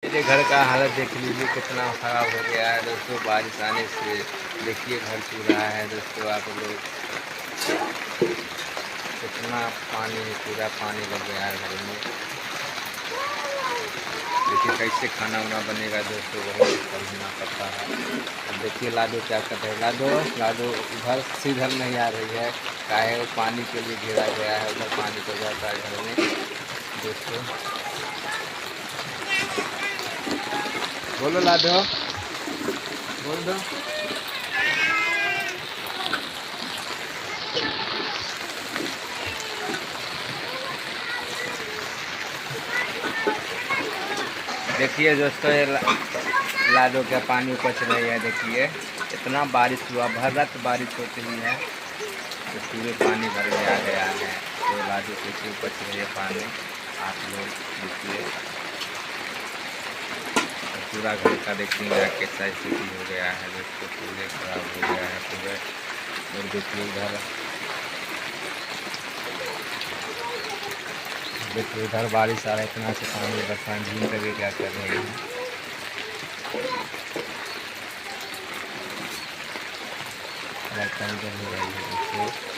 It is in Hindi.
मेरे घर का हालत देख लीजिए कितना ख़राब हो गया है दोस्तों। बारिश आने से देखिए घर चूर रहा है दोस्तों। आप लोग कितना पानी, पूरा पानी लग गया है घर में। देखिए कैसे खाना वाना बनेगा दोस्तों, बहुत करना पड़ता है। अब देखिए लाडो क्या कर रहे हैं। लाडो लाडो उधर से इधर नहीं आ रही है, काहे वो पानी के लिए घेरा गया है। उधर पानी चल जाता है घर में दोस्तों। बोलो लाडो, बोल दो। देखिए दोस्तों ये लाडो क्या पानी उपच रही है। देखिए इतना बारिश हुआ, भर रात बारिश होती ही है तो पूरे पानी भर में आ गया है। तो लाडो कैसे उपच रही है पानी, आप लोग देखिए। तो पूरा घर का देखिएगा कैसा स्थिति हो गया है दोस्तों, पूरे खराब हो गया है पूरे। और देखिए उधर, देखिए उधर बारिश आ रहा है, इतना से पानी बरसात झील करके क्या कर रहे हैं। बर्तन हो रही है दोस्तों।